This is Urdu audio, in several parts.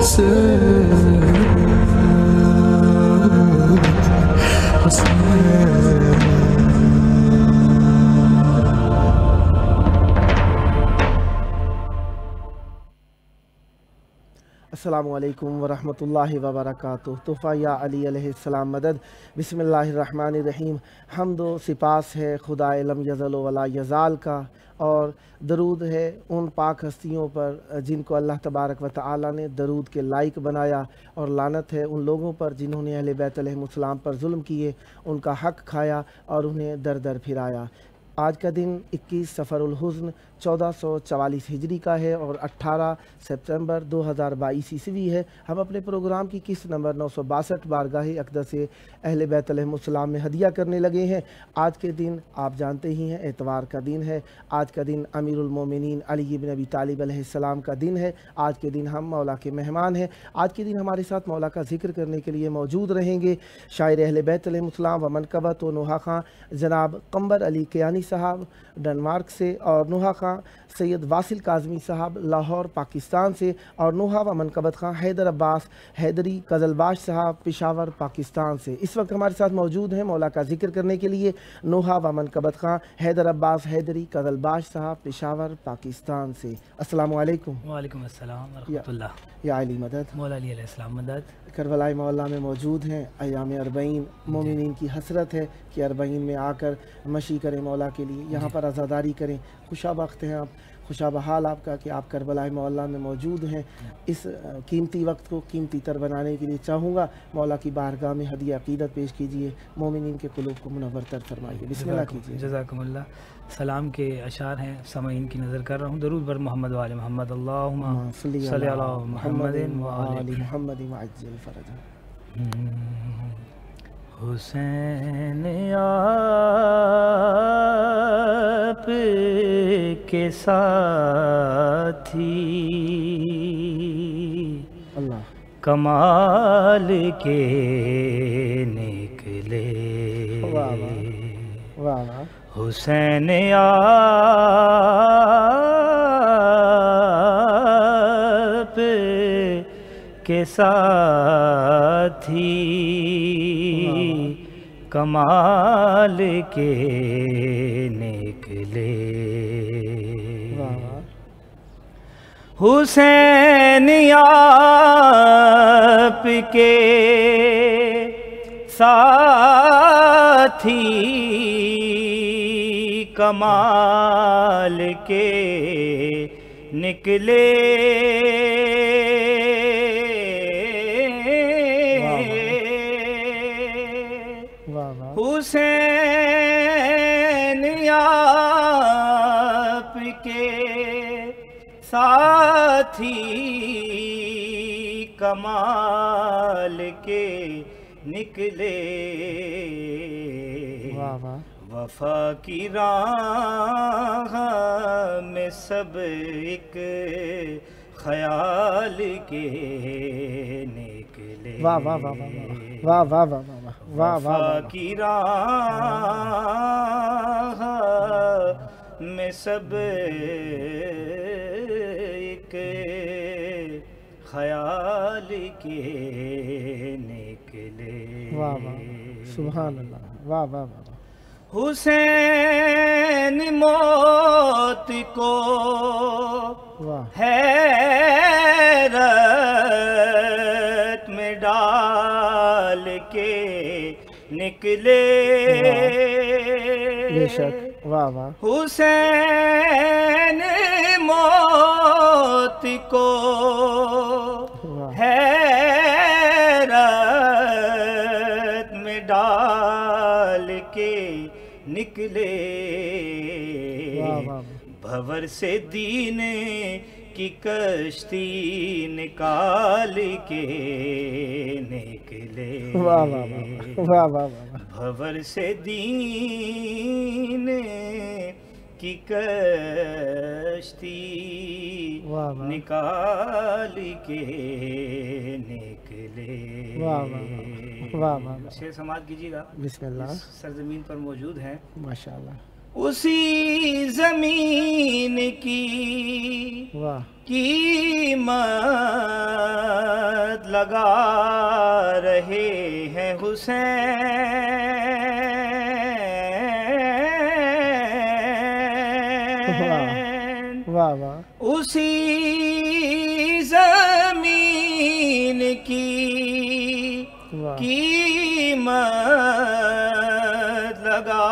السلام علیکم ورحمۃ اللہ وبرکاتہ۔ تحفہ یا علی علیہ السلام مدد۔ بسم اللہ الرحمن الرحیم۔ حمد و سپاس ہے خدا لم یزل ولا یزال کا، اور درود ہے ان پاک ہستیوں پر جن کو اللہ تبارک و تعالی نے درود کے لائق بنایا، اور لعنت ہے ان لوگوں پر جنہوں نے اہل بیت علیہم السلام پر ظلم کیے، ان کا حق کھایا اور انہیں در در پھرایا۔ آج کا دن 21 صفر الحزن 1444 ہجری کا ہے اور 18 سپتمبر 2022 عیسوی ہے۔ ہم اپنے پروگرام کی قسط نمبر 962 بارگاہ اقدس اہل بیت علیہم السلام میں ہدیہ کرنے لگے ہیں۔ آج کے دن آپ جانتے ہی ہیں اتوار کا دن ہے۔ آج کا دن امیر المومنین علی بن ابی طالب علیہ السلام کا دن ہے۔ آج کے دن ہم مولا کے مہمان ہیں۔ آج کے دن ہمارے ساتھ مولا کا ذکر کرنے کے لیے موجود رہیں گے شاعر اہل بیت علیہم السلام و منقبت و نوحہ خاں جناب قمبر علی کیانی صاحب ڈنمارک سے، اور نوحہ خاں سید واصل کاظمی صاحب لاہور پاکستان سے، اور نوحہ و منقبت خاں حیدر عباس حیدری قزلباش صاحب پشاور پاکستان سے اس وقت ہمارے ساتھ موجود ہیں مولا کا ذکر کرنے کے لیے نوحہ و منقبت خاں حیدر عباس حیدری قزلباش صاحب پشاور پاکستان سے۔ السلام علیکم۔ وعلیکم السلام ورحمۃ اللہ۔ یا علی مدد۔ مولا علی علیہ السلام مدد۔ کربلائے مولا میں موجود ہیں۔ ایام اربعین مومنین کی حسرت ہے کہ اربعین میں آ کر مشی کریں مولا کے لیے، یہاں پر عزاداری کریں۔ خوشا بخت ہیں آپ، خوشا بحال آپ کا کہ آپ کربلائے مولا میں موجود ہیں۔ اس قیمتی وقت کو قیمتی تر بنانے کے لیے چاہوں گا مولا کی بارگاہ میں ہدیہ عقیدت پیش کیجیے، مومنین کے قلوب کو منور تر فرمائیے۔ بسم اللہ کیجیے۔ جزاکم اللہ۔ سلام کے اشعار ہیں، سامعین کی نظر کر رہا ہوں۔ درود بر محمد و آل محمد، اللہم صلی علی محمد و آل محمد وعجل فرجہ۔ حسین آپ کے ساتھی اللہ کمال کے نکلے، واہ واہ واہ۔ حسین آپ کے ساتھی کمال کے نکلے، حسین آپ کے ساتھی کمال کے نکلے، حسین آپ کے ساتھی کمال کے نکلے، وفا کی راہ میں سب ایک خیال کے نکلے، واہ واہ واہ واہ واہ واہ واہ واہ۔ وفا کی راہ میں سب ایک خیال کے نکلے، واہ واہ سبحان اللہ، واہ واہ واہ۔ حسین موت کو حیرت میں ڈال کے نکلے، بے شک، واہ واہ۔ حسین موت کو حیرت میں ڈال کے نکلے، بھور سے دین کی کشتی نکال کے نکلے، بھور سے دین کی کشتی نکال کے نکلے۔ شعر سماعت کیجیے گا۔ بسم اللہ۔ سرزمین پر موجود ہیں ماشاءاللہ۔ اسی زمین کی قیمت لگا رہے ہیں حسین، واہ واہ، اسی زمین کی واہ قیمت لگا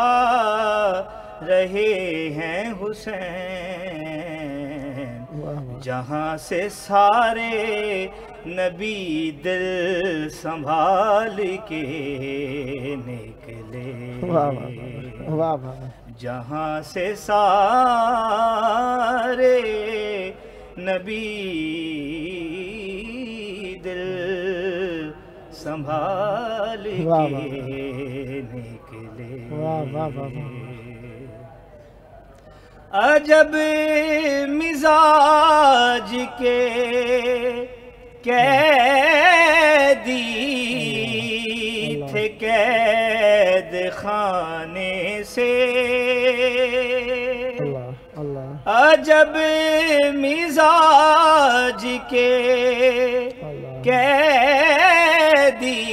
رہے ہیں حسین، واہ واہ، جہاں سے سارے نبی دل سنبھال کے نکلے، واہ واہ، واہ واہ، جہاں سے سارے نبی دل سنبھال واہ کے واہ، نکلے، واہ واہ واہ واہ، عجب مزاج کے قیدی تھے قید خانے سے، اللہ اللہ، عجب مزاج کے اللہ، قیدی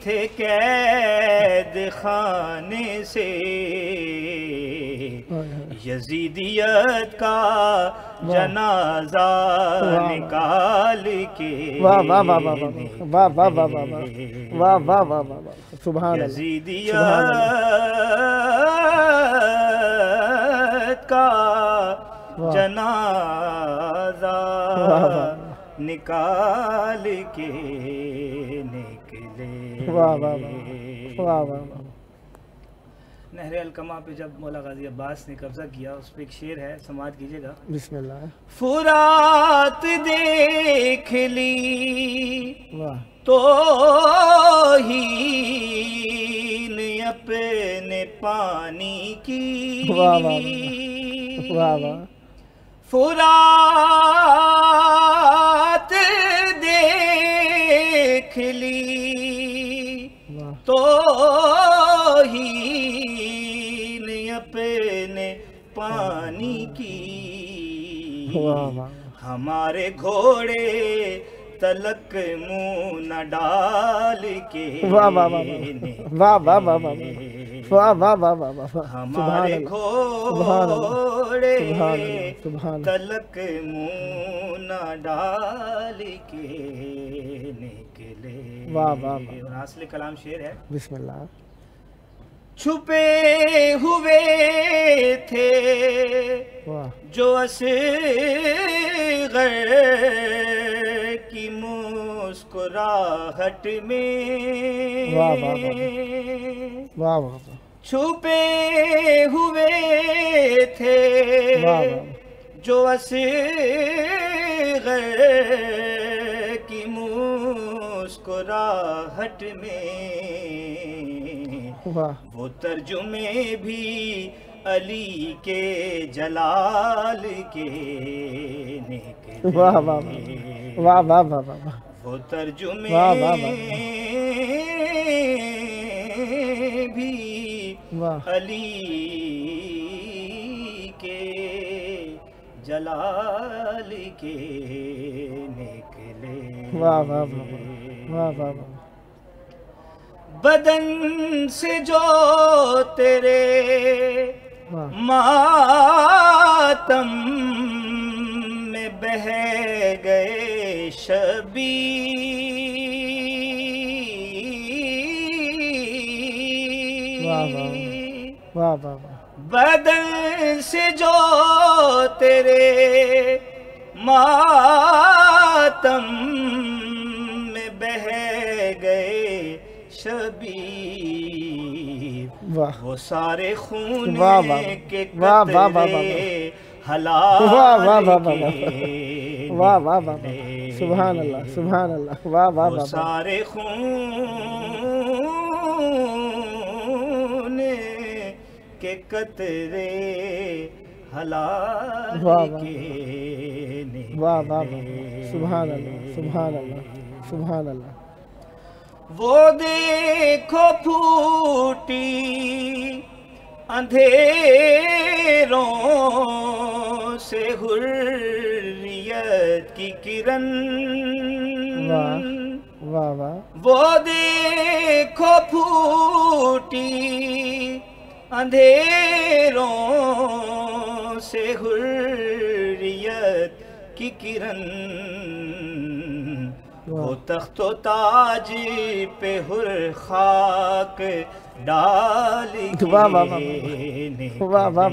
تھے قید خانے سے، یزیدیت کا جنازہ نکال کے، واہ واہ واہ واہ واہ واہ واہ واہ واہ واہ واہ واہ واہ، سبحان اللہ، یزیدیت کا جنازہ نکال کے نکلے، واہ واہ واہ واہ واہ، نہر الکما پہ جب مولا غازی عباس نے قبضہ کیا، اس پہ ایک شعر ہے، سماعت کیجیے گا۔ بسم اللہ، فرات دیکھ لی واہ تو ہی اپنے پانی کی، واہ واہ واہ واہ، فرات دیکھ لی واہ تو ہی اپنے پانی کی، واہ واہ، ہمارے گھوڑے تلک منہ نہ ڈال کے واہ واہ واہ واہ واہ واہ واہ واہ واہ واہ واہ واہ، ہمارے گھوڑے سبحان تلک منہ نہ ڈال کے نکلے، واہ واہ، اور اصل کلام شعر ہے۔ بسم اللہ، چھپے ہوئے تھے واہ جو اصغر کی مسکراہٹ میں، واہ واہ واہ واہ، چھپے ہوئے تھے واہ واہ، جو اصغر کی مسکراہٹ میں، واہ وہ ترجمے بھی علی کے جلال کے نکلے، واہ واہ واہ واہ واہ واہ، وہ ترجمے واہ واہ واہ، بھی واہ علی کے جلال کے نکلے، واہ واہ واہ واہ واہ، بدن سے جو تیرے واہ ماتم میں بہہ گئے شبیر، واہ واہ واہ، بدن سے جو تیرے ماتم میں بہہ گئے شبیر، واہ وہ سارے خون واہ واہ کے واہ واہ واہ قطرے واہ واہ واہ حلال واہ کے واہ واہ واہ، نکلے، سبحان اللہ سبحان اللہ، واہ واہ وہ واہ، سارے خون کے قطرے حلال واہ واہ کے واہ واہ، نکلے، سبحان اللہ سبحان اللہ سبحان اللہ، وہ دیکھو پھوٹی اندھیروں سے حریت حریت کی کرن واہ واہ واہ وہ دیکھو پھوٹی اندھیروں سے حریت کی کرن وہ تخت و تاج پہ حر خاک ڈال کے واہ واہ واہ واہ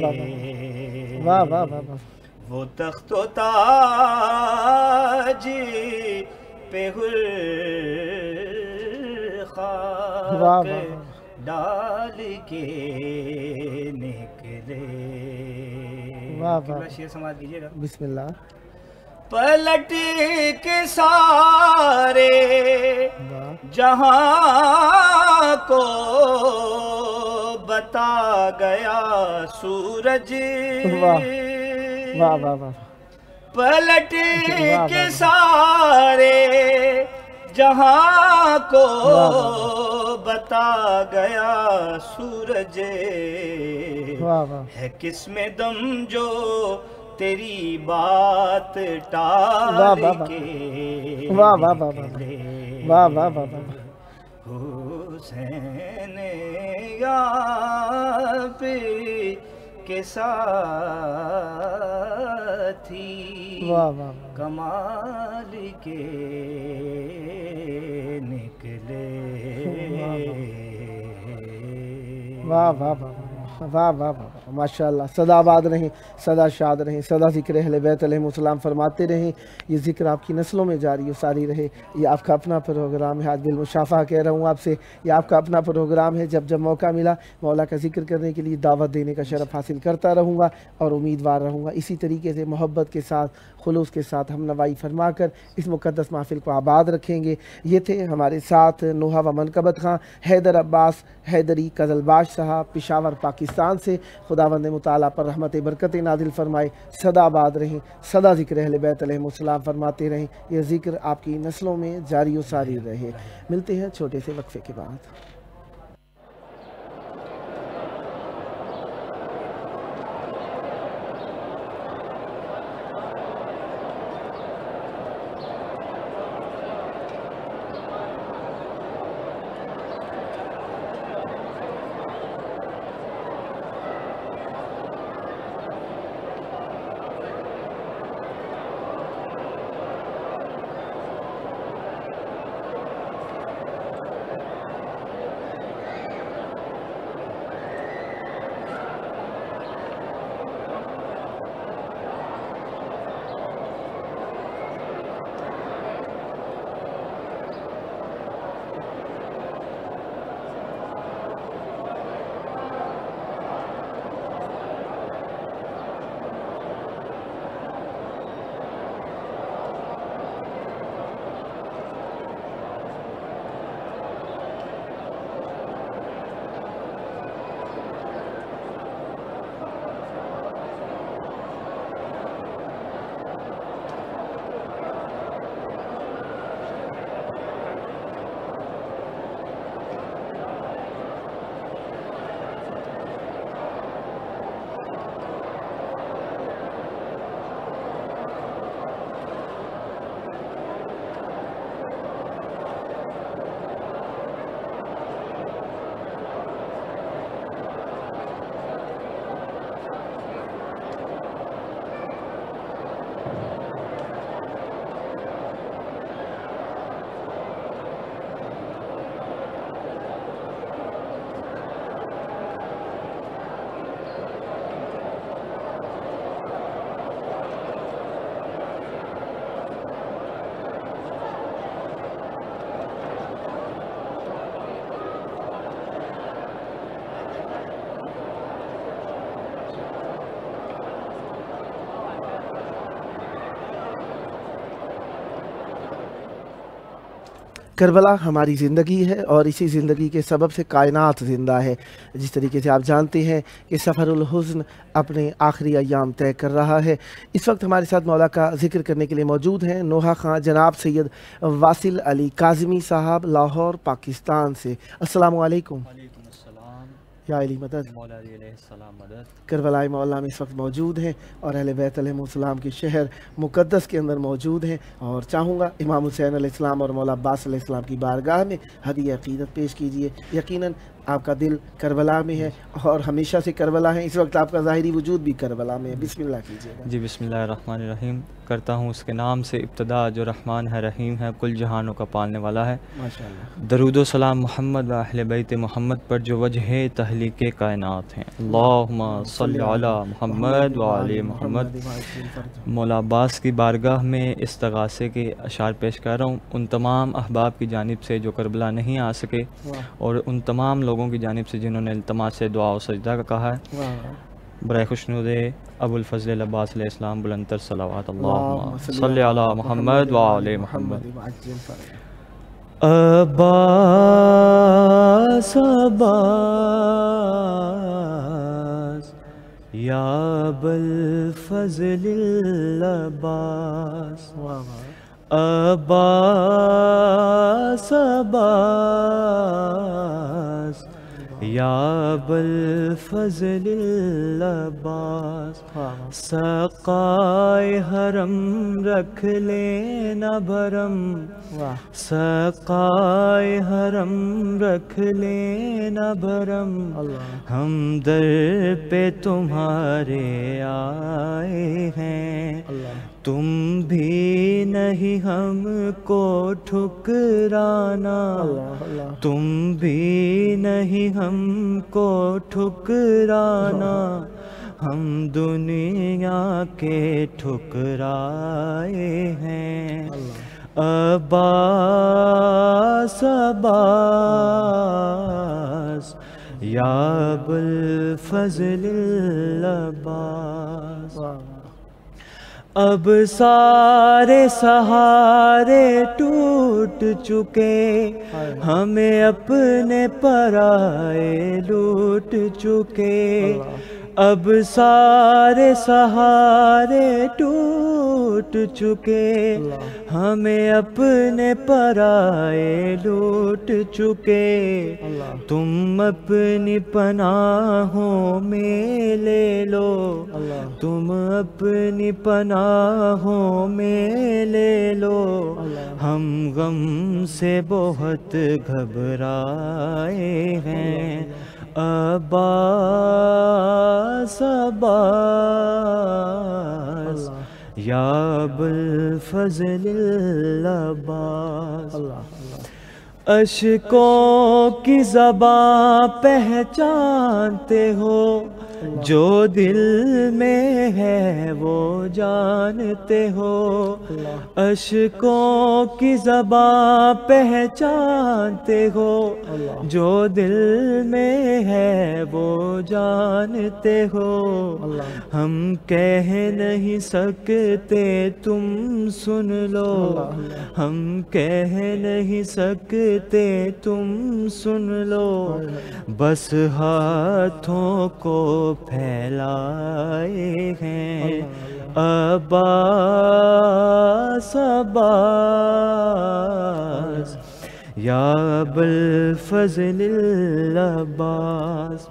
واہ واہ واہ وہ تخت و تاج پہ حر خاک ڈال کے نکلے. شعر سماعت کیجیے گا. بسم اللہ. پلٹ کے سارے جہاں کو بتا گیا سورج. واہ واہ واہ. پلٹ کے سارے جہاں کو بتا گیا سورج. ہے کس میں دم جو تیری بات ٹال کے حسین آپ کے ساتھی کمال کے نکلے. واہ واہ واہ واہ واہ واہ ماشاء اللہ. صدا آباد رہیں, صدا شاد رہیں, صدا ذکر اہل بیت علیہم السلام فرماتے رہیں. یہ ذکر آپ کی نسلوں میں جاری و ساری رہے. یہ آپ کا اپنا پروگرام ہے. آج بالمشافہ کہہ رہا ہوں آپ سے, یہ آپ کا اپنا پروگرام ہے. جب جب موقع ملا مولا کا ذکر کرنے کے لیے دعوت دینے کا شرف حاصل کرتا رہوں گا اور امیدوار رہوں گا. اسی طریقے سے محبت کے ساتھ, خلوص کے ساتھ ہم نوائی فرما کر اس مقدس محفل کو آباد رکھیں گے. یہ تھے ہمارے ساتھ نوحہ و منقبت خان حیدر عباس حیدری قزلباش صاحب پشاور پاکستان سے. خداوند مطالعہ پر رحمت برکت نازل فرمائے. صدا آباد رہیں, صدا ذکر اہل بیت علیہم السلام فرماتے رہیں. یہ ذکر آپ کی نسلوں میں جاری و ساری رہے. ملتے ہیں چھوٹے سے وقفے کے بعد. کربلا ہماری زندگی ہے اور اسی زندگی کے سبب سے کائنات زندہ ہے. جس طریقے سے آپ جانتے ہیں کہ سفر الحزن اپنے آخری ایام طے کر رہا ہے. اس وقت ہمارے ساتھ مولا کا ذکر کرنے کے لیے موجود ہیں نوحہ خان جناب سید واصل علی کاظمی صاحب لاہور پاکستان سے. السلام علیکم. وعلیکم السلام. یا علی مدد، مولا علی علیہ السلام مدد۔ کربلائے مولا میں اس وقت موجود ہیں اور اہل بیت علیہ السلام کے شہر مقدس کے اندر موجود ہیں، اور چاہوں گا امام حسین علیہ السلام اور مولا عباس علیہ السلام کی بارگاہ میں ہدیہ عقیدت پیش کیجئے۔ یقیناً آپ کا دل کربلا میں ہے اور ہمیشہ سے کربلا ہے، اس وقت آپ کا ظاہری وجود بھی کربلا میں ہے، بسم اللہ کیجئے گا۔ جی بسم اللہ الرحمن الرحیم، کرتا ہوں اس کے نام سے ابتدا جو رحمان ہے، رحیم ہے، کل جہانوں کا پالنے والا ہے۔ ماشاءاللہ۔ درود و سلام محمد و اہل بیت محمد پر جو وجہ تخلیق کائنات ہیں۔ اللہم صلی علی محمد و علی محمد۔ مولا عباس کی بارگاہ میں استغاثے کے اشعار پیش کر رہا ہوں ان تمام احباب کی جانب سے جو کربلا نہیں آ سکے، اور ان تمام لوگوں کی جانب سے جنہوں نے التماس سے دعا و سجدہ کا کہا ہے۔ برائے خوشنود ابو الفضل عباس علیہ السلام بلندتر صلوات اللہم صلی علی محمد و علی محمد۔ عباس عباس یا ابو الفضل العباس، عباس عباس یا ابو الفضل العباس، سقائے حرم رکھ لینا بھرم، سقائے حرم رکھ لینا بھرم، ہم در پہ تمہارے آئے ہیں، تم بھی نہیں ہم کو ٹھکرانا، تم بھی نہیں ہم کو ٹھکرانا، ہم دنیا کے ٹھکرائے ہیں۔ عباس عباس یا ابو الفضل العباس، اب سارے سہارے ٹوٹ چکے، ہمیں اپنے پرائے لوٹ چکے، اب سارے سہارے ٹوٹ چکے، ہمیں اپنے پرائے لوٹ چکے، تم اپنی پناہوں میں لے لو، تم اپنی پناہوں میں لے لو، ہم غم سے بہت گھبرائے ہیں۔ عباس عباس یا ابو الفضل العباس، اشکوں کی زباں پہچانتے ہو، جو دل میں ہے وہ جانتے ہو، اشکوں کی زباں پہچانتے ہو، جو دل میں ہے وہ جانتے ہو، ہم کہہ نہیں سکتے تم سن لو، ہم کہہ نہیں سکتے تم سن لو، بس ہاتھوں کو پھیلائے ہیں۔ عباس عباس یا ابو الفضل العباس۔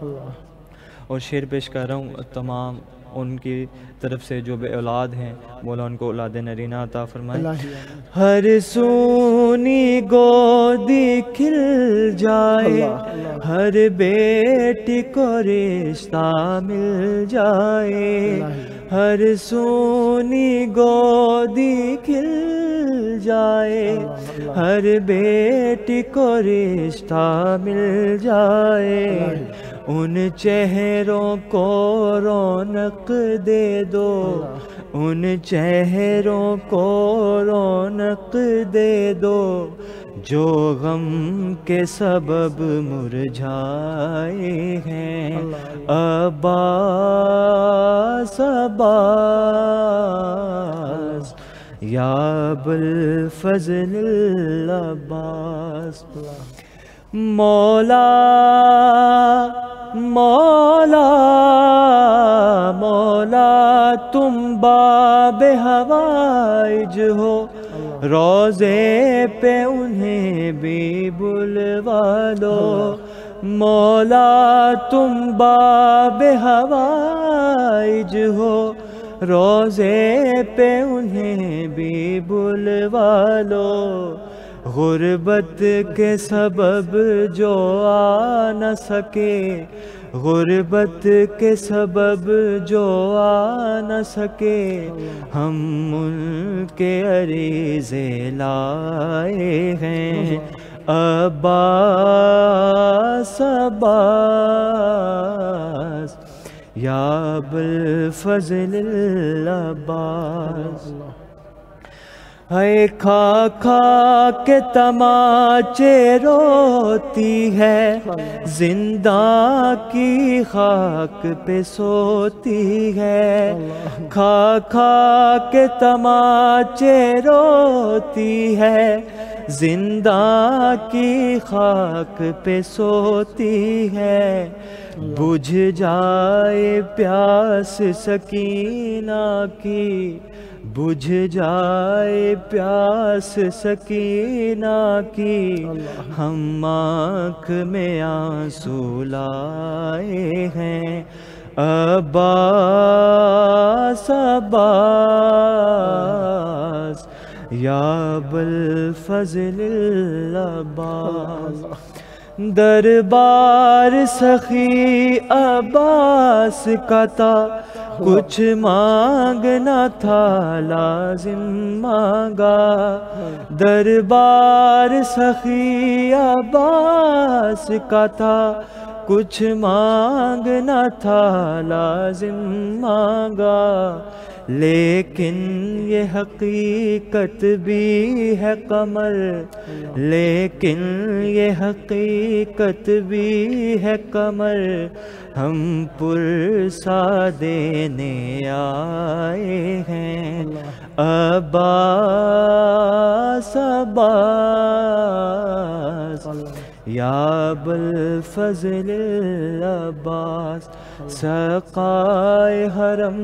اور شعر پیش کر رہا ہوں تمام ان کی طرف سے جو بے اولاد ہیں، مولا ان کو اولاد نرینہ عطا فرمائے۔ ہر سونی گودی کھل جائے، ہر بیٹی کو رشتہ مل جائے، ہر سونی گودی کھل جائے، ہر بیٹی کو رشتہ مل جائے، ان چہروں کو رونق دے دو، ان چہروں کو رونق دے دو، جو غم کے سبب مرجھائے ہیں۔ عباس عباس یا ابو الفضل العباس، مولا مولا مولا تم باب ہوائج ہو، روزے پہ انہیں بھی بلوا لو، مولا تم باب ہوائج ہو، روزے پہ انہیں بھی بلوا لو، غربت کے سبب جو آ نہ سکے، غربت کے سبب جو آ نہ سکے، ہم ان کے عریضے لائے ہیں، عباس عباس یا ابوالفضل العباس۔ اے کھا کھا کے تماچے روتی ہے، زندہ کی خاک پہ سوتی ہے، کھا کھا کے تماچے روتی ہے، زندہ کی خاک پہ سوتی ہے، بجھ جائے پیاس سکینہ کی، بجھ جائے پیاس سکینہ کی، ہم آنکھ میں آنسو لائے ہیں، عباس عباس یا ابوالفضل العباس۔ دربار سخی عباس کا تھا، کچھ مانگنا تھا لازم مانگا، دربار سخی عباس کا تھا، کچھ مانگنا تھا لازم مانگا، لیکن یہ حقیقت بھی ہے قمر، لیکن یہ حقیقت بھی ہے قمر، ہم پرسا دینے آئے ہیں، عباس عباس یا ابوالفضل العباس۔ سقائے حرم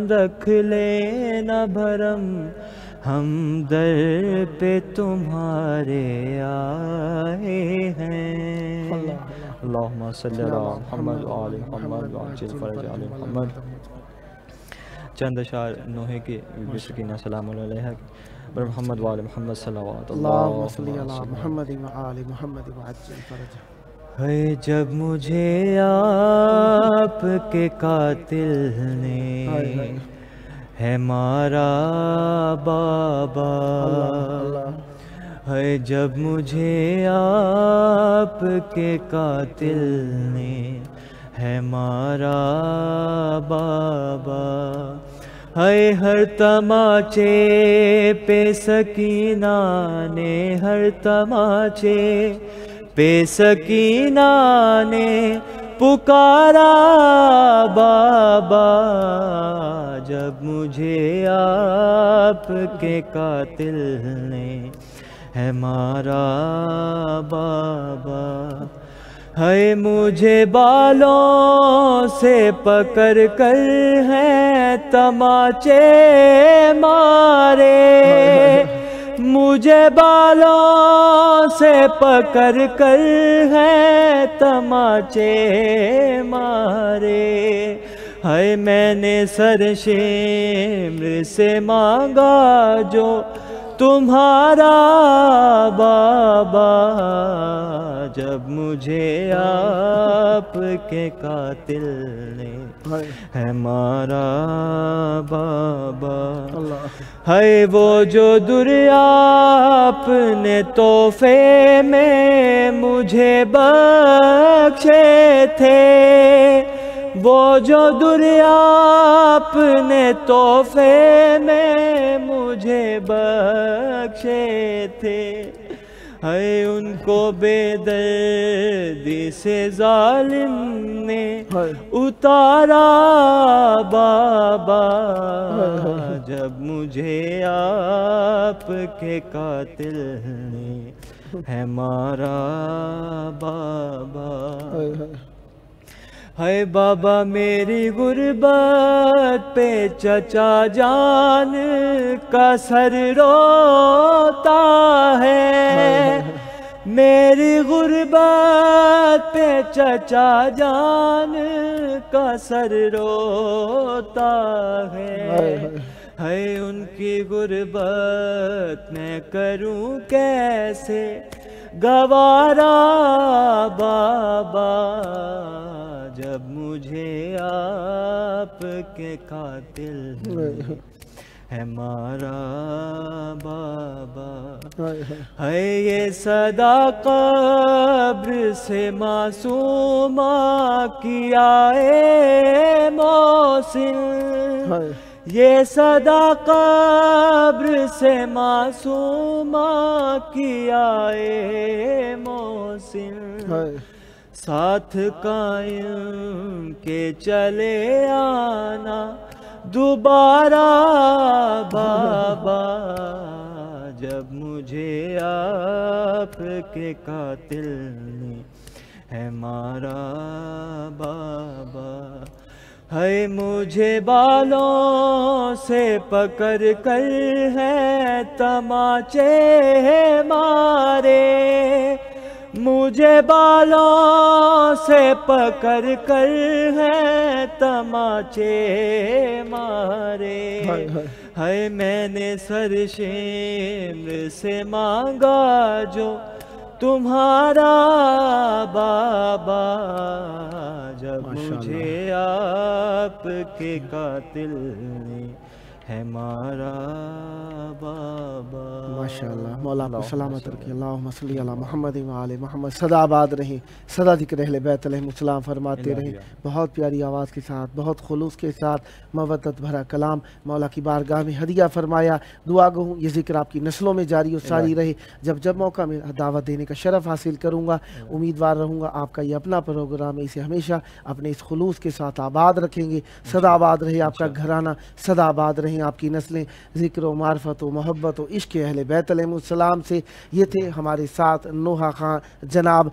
رکھ لینا بھرم، ہم در پہ تمہارے آئے ہیں، اللہم صلی علی محمد وآل محمد وعجل فرج آل محمد۔ چند اشعار نوحے کی بی بی سکینہ سلام علیہا بر محمد وآل محمد صلوات اللہم صلی علی محمد وآل محمد وعجل فرج۔ ہے جب مجھے آپ کے قاتل نے ہے مارا بابا، ہے جب مجھے آپ کے قاتل نے ہے مارا بابا، ہے ہر تماچے پہ سکینہ نے، ہر تماچے پہ سکینہ نے پکارا بابا، جب مجھے آپ کے قاتل نے ہے مارا بابا، ہے مجھے بالوں سے پکڑ کر ہیں تماچے مارے، مجھے بالوں سے پکڑ کر ہیں تماچے مارے، ہے میں نے سر شمر سے مانگا جو تمہارا بابا، جب مجھے آپ کے قاتل نے ہے مارا بابا، ہے وہ جو دریا آپ نے تحفے میں مجھے بخشے تھے، وہ جو دریا آپ نے تحفے میں مجھے بخشے تھے، ہے ان کو بے دردی سے ظالم نے اتارا بابا، جب مجھے آپ کے قاتل نے ہے مارا بابا، ہے بابا میری غربت پہ چچا جان کا سر روتا ہے، میری غربت پہ چچا جان کا سر روتا ہے ان کی غربت میں کروں کیسے گوارا بابا، جب مجھے آپ کے قاتل ہے مارا بابا، ہے یہ صدا قبر سے معصومہ کی آئے محسن، یہ صدا قبر سے معصومہ کی آئے محسن، ساتھ قائم کے چلے آنا دوبارہ بابا، جب مجھے آپ کے قاتل نے ہے مارا بابا، ہے مجھے بالوں سے پکڑ کر ہے تماچے مارے، مجھے بالوں سے پکڑ کر ہے تماچے مارے، ہے میں نے سر شمر سے مانگا جو تمہارا بابا، جب مجھے آپ کے قاتل نے ہے مارا بابا۔ ماشاءاللہ، مولا کو سلامت رکھے، اللہم صلی علی محمد و آل محمد، سدا آباد رہیں، سدا ذکر اہل بیت علیہ السلام فرماتے رہیں، بہت پیاری آواز کے ساتھ، بہت خلوص کے ساتھ، مودت بھرا کلام مولا کی بارگاہ میں ہدیہ فرمایا۔ دعا گو ہوں یہ ذکر آپ کی نسلوں میں جاری و ساری رہے، جب موقع میں دعوت دینے کا شرف حاصل کروں گا، امیدوار رہوں گا آپ کا یہ اپنا پروگرام ہے، اسے ہمیشہ اپنے اس خلوص کے ساتھ آباد رکھیں گے۔ صدا آباد رہے آپ کا گھرانہ، صدا آباد رہیں آپ کی نسلیں، ذکر و معرفت و محبت و عشق اہل بیت علیہ السلام سے۔ یہ تھے ہمارے ساتھ نوحہ خان جناب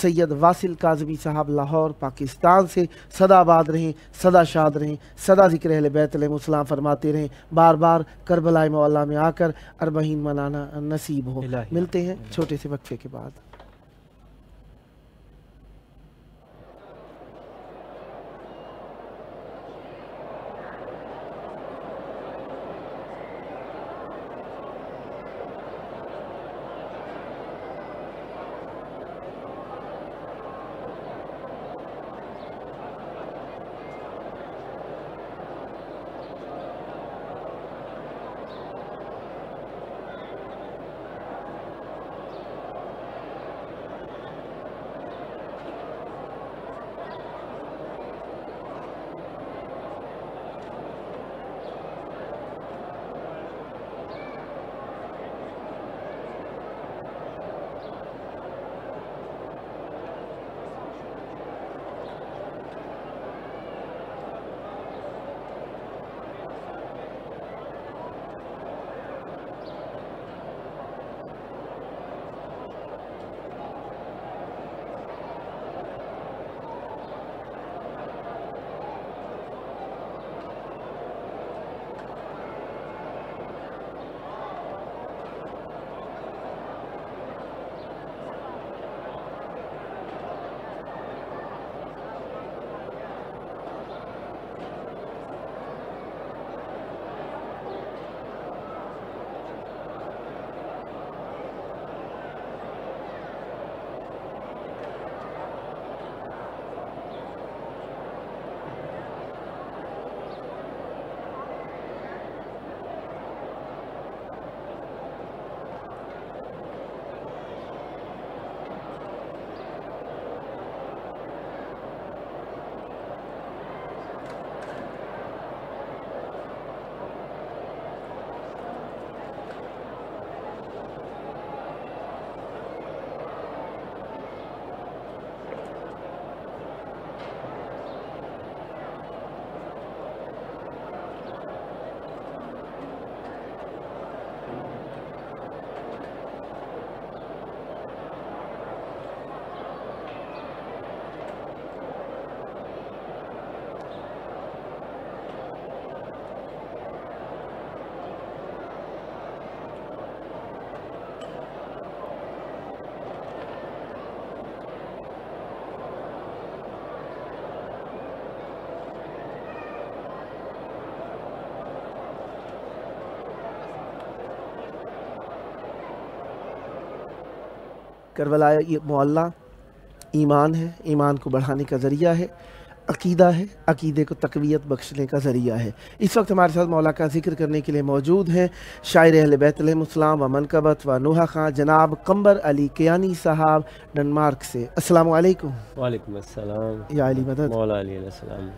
سید واصل کاظمی صاحب لاہور پاکستان سے۔ صدا آباد رہیں، صدا شاد رہیں، صدا ذکر اہل بیت علیہ السلام فرماتے رہیں، بار بار کربلائے مولا میں آ کر اربعین منانا نصیب ہو۔ ملتے ہیں چھوٹے سے وقفے کے بعد۔ کربلا معلیٰ ایمان ہے، ایمان کو بڑھانے کا ذریعہ ہے، عقیدہ ہے، عقیدے کو تقویت بخشنے کا ذریعہ ہے۔ اس وقت ہمارے ساتھ مولا کا ذکر کرنے کے لیے موجود ہیں شاعر اہل بیت علیہم السلام و منقبت و نوحہ خان جناب قمبر علی کیانی صاحب ڈنمارک سے۔ السلام علیکم۔ وعلیکم السلام یا علی مدد۔ مولا علیہ السلام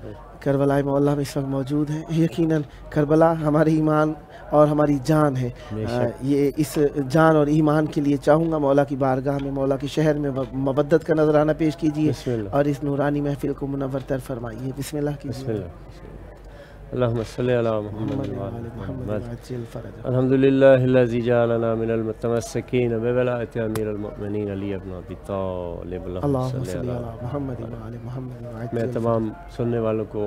کربلا معلیٰ میں اس وقت موجود ہیں۔ یقیناً کربلا ہمارے ایمان اور ہماری جان ہے۔ یہ اس جان اور ایمان کے لیے چاہوں گا مولا کی بارگاہ میں، مولا کے شہر میں مبدت کا نذرانہ پیش کیجیے اور اس نورانی محفل کو منور تر فرمائیے۔ بسم اللہ کیجیے۔ اللہم صلی علی محمد وعلی محمد۔ الحمدللہ الذی جعلنا من المتمسکین بولایت امیر المؤمنین علی بن ابی طالب۔ اللہم صلی علی محمد وعلی محمد۔ میں تمام سننے والوں کو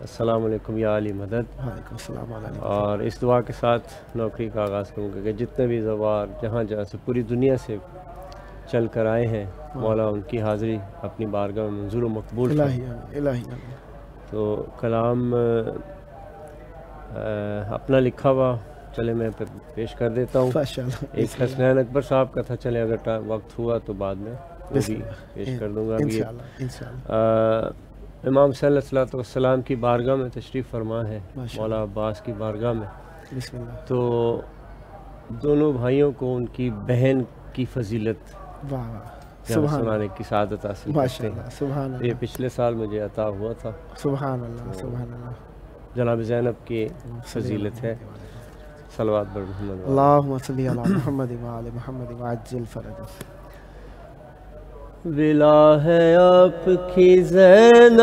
السلام علیکم یا علی مدد، وعلیکم السلام علیکم۔ اور اس دعا کے ساتھ نوکری کا آغاز کروں گا کہ جتنے بھی زوار جہاں جہاں سے پوری دنیا سے چل کر آئے ہیں، مولا ان کی حاضری اپنی بارگاہ میں منظور و مقبول الہی۔ تو کلام اپنا لکھا ہوا چلے میں پیش کر دیتا ہوں۔ ایک حسنین اکبر صاحب کا تھا، چلے اگر وقت ہوا تو بعد میں وہ بھی پیش کر دوں گا۔ امام صلی اللہ علیہ وسلم کی بارگاہ میں تشریف فرما ہے، مولا عباس کی بارگاہ میں، تو دونوں بھائیوں کو ان کی بہن کی فضیلت سنانے کی سعادت حاصل کرتے ہیں۔ یہ پچھلے سال مجھے عطا ہوا تھا۔ سبحان اللہ، سبحان اللہ۔ جناب زینب کی فضیلت ہے، صلوات بر محمد۔ اللہم صلی علی محمد وعلی محمد وعجل فرجہ۔ ولا ہے آپ کی زینب،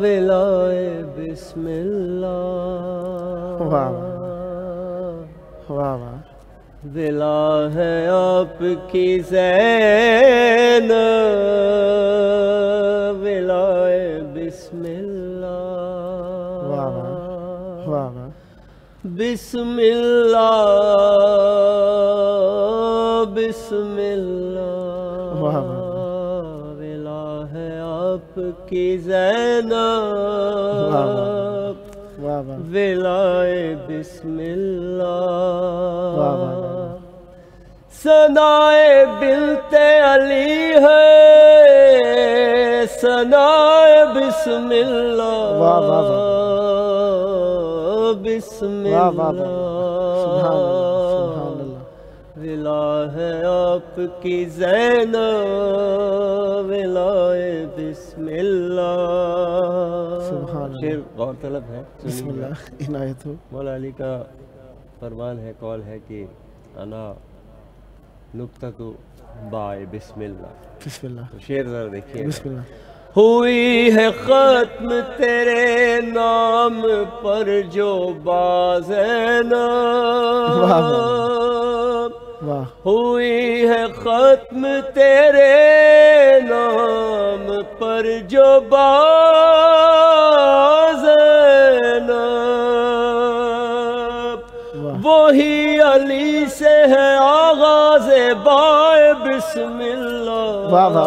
ولائے بسم اللہ، ولا ہے آپ کی زینب، ولائے بسم اللہ، بسم اللہ، بسم اللہ، ولا ہے آپ کی زینب، ولائے بسم اللہ، ثنائے بنت علی ہے، ثنائے بسم اللہ، بسم اللہ، ولا ہے آپ کی زینب، ولائے بسم اللہ۔ شعر غور طلب ہے، بسم اللہ عنایت ہو۔ مولا علی کا فرمان ہے، قول ہے کہ انا نکتۃ بائے بسم اللہ۔ بسم اللہ۔ شعر ذرا دیکھیے۔ بسم اللہ۔ ہوئی ہے ختم تیرے نام پر جو بازینب، ہوئی ہے ختم تیرے نام پر جو بازینب، وہی علی سے ہے آغاز بائے بسم اللہ، واہ واہ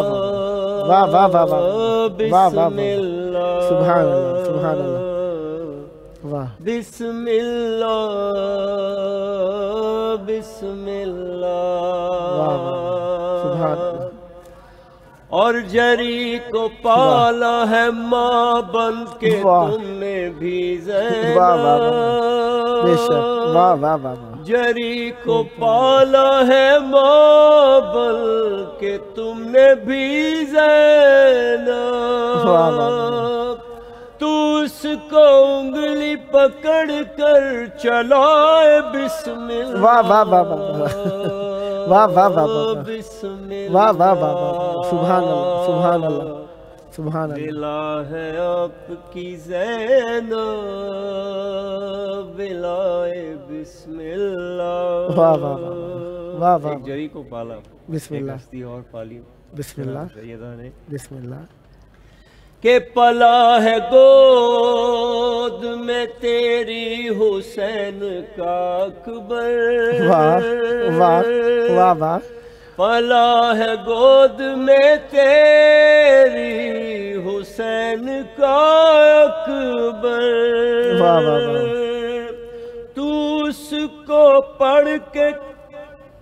واہ واہ، بسم اللہ، سبحان اللہ، سبحان اللہ، واہ، بسم اللہ، بسم اللہ، سبحان اللہ۔ اور جری کو پالا ہے ماں بن کے تم نے بھی زینب، بے شک، واہ واہ واہ، جری کو پالا ہے ماں بن کے تم نے بھی زینب، تو اس کو انگلی پکڑ کر چلائے بسم اللہ، واہ واہ واہ واہ واہ واہ واہ، بسم واہ واہ واہ واہ، سبحان اللہ، سبحان اللہ، سبحان اللہ۔ ولا ہے آپ کی زینب، ولائے بسم اللہ، واہ واہ واہ واہ واہ، ایک جری کو پالا، بسم اللہ، ایک ہستی اور پالی، بسم اللہ، سیدہ نے، بسم اللہ۔ کہ پلا ہے گود میں تیری حسین کا اکبر، واہ واہ واہ واہ، پلا ہے گود میں تیری حسین کا اکبر، واہ واہ واہ، تو اس کو پڑھ کے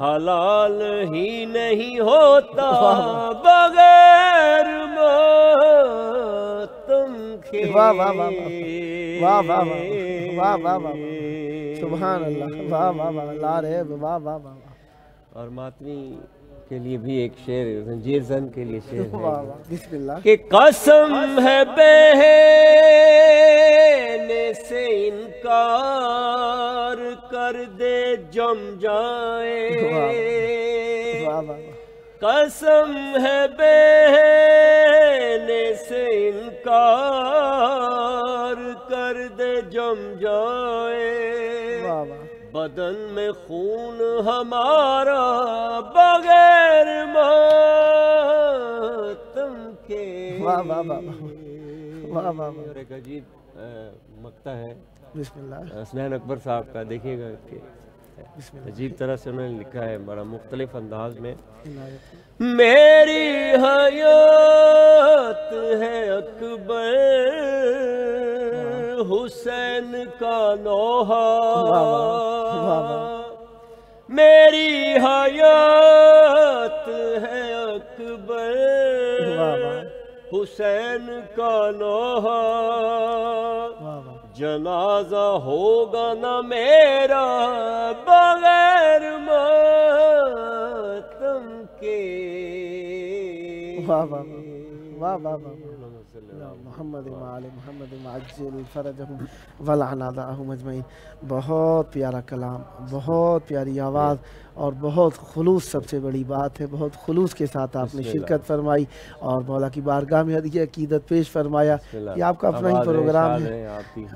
حلال ہی نہیں ہوتا بغیر ماتم کے واہ واہ واہ واہ واہ واہ واہ واہ واہ سبحان اللہ واہ واہ واہ لا رہے واہ واہ واہ اور ماتمی کے لیے بھی ایک شعر زنجیر زن کے لیے شعر ہے بسم اللہ کہ قسم ہے بہنے سے انکار کر دے جم جائے قسم ہے بہنے سے انکار کر دے جم جائے بدن میں خون ہمارا بغیر ماتم کے اور ایک عجیب مقطع ہے بسم اللہ حسنین اکبر صاحب کا، دیکھیے گا کہ عجیب طرح سے انہوں نے لکھا ہے بڑا مختلف انداز میں. میری حیات ہے اکبر حسین کا نوحہ، میری حیات ہے اکبر حسین کا نوحہ، جنازہ ہوگا نہ میرا بغیر ماتم کے. واہ واہ واہ واہ واہ محمد وآل محمد عجل فرجہم ولعناهم اجمعین. بہت پیارا کلام، بہت پیاری آواز اور بہت خلوص، سب سے بڑی بات ہے بہت خلوص کے ساتھ آپ نے شرکت فرمائی اور مولا کی بارگاہ میں یہ عقیدت پیش فرمایا. یہ آپ کا اپنا ہی پروگرام ہے.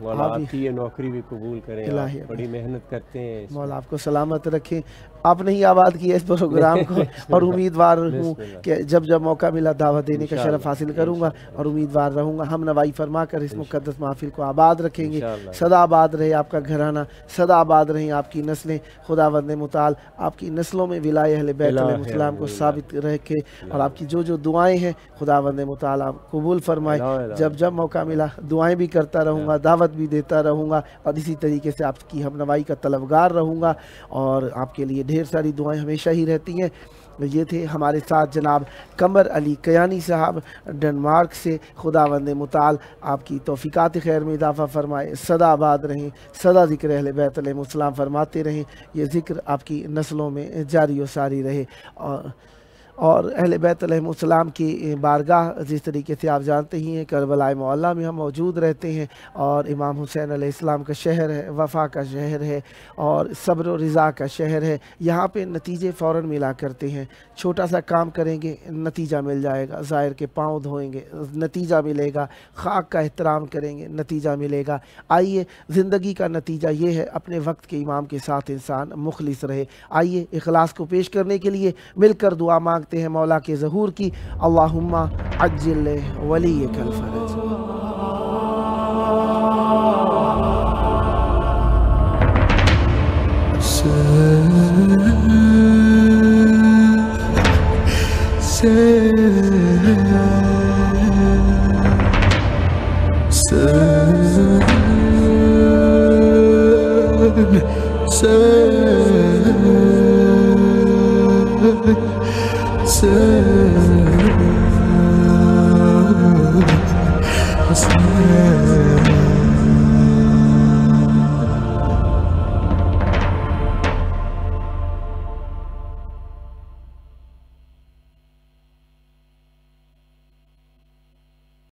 مولا آپ کی یہ نوکری بھی قبول کریں، بڑی محنت کرتے ہیں، مولا آپ کو سلامت رکھیں. آپ نے ہی آباد کیا اس پروگرام کو اور امیدوار ہوں کہ جب جب موقع ملا دعوت دینے کا شرف حاصل کروں گا اور امیدوار رہوں گا ہم نوائی فرما کر اس مقدس محفل کو آباد رکھیں گے. سدا آباد رہے آپ کا گھرانہ، سدا آباد رہیں آپ کی نسلیں. خداوند متعال آپ کی نسلوں میں ولایہ اہل بیت علیہ السلام کو ثابت رکھے اور آپ کی جو جو دعائیں ہیں خداوند متعال آپ قبول فرمائے. جب جب موقع ملا دعائیں بھی کرتا رہوں گا، دعوت بھی دیتا رہوں گا اور اسی طریقے سے آپ کی ہم نوائی کا طلبگار رہوں گا اور آپ کے لیے ڈھیر ساری دعائیں ہمیشہ ہی رہتی ہیں. یہ تھے ہمارے ساتھ جناب قمر علی کیانی صاحب ڈنمارک سے. خداوند متعال آپ کی توفیقات خیر میں اضافہ فرمائے، سدا آباد رہیں، سدا ذکر اہل بیت علیہ السلام فرماتے رہیں. یہ ذکر آپ کی نسلوں میں جاری و ساری رہے اور اہل بیت علیہ السلام کی بارگاہ جس طریقے سے آپ جانتے ہی ہیں کربلا معلیٰ میں ہم موجود رہتے ہیں اور امام حسین علیہ السلام کا شہر ہے، وفا کا شہر ہے اور صبر و رضا کا شہر ہے. یہاں پہ نتیجے فوراً ملا کرتے ہیں. چھوٹا سا کام کریں گے نتیجہ مل جائے گا، ظاہر کے پاؤں دھوئیں گے نتیجہ ملے گا، خاک کا احترام کریں گے نتیجہ ملے گا. آئیے زندگی کا نتیجہ یہ ہے اپنے وقت کے امام کے ساتھ انسان مخلص رہے. آئیے اخلاص کو پیش کرنے کے لیے مل کر دعا مانگتے ہیں مولا کے ظہور کی. اللہم عجل ولیک الفرج. Say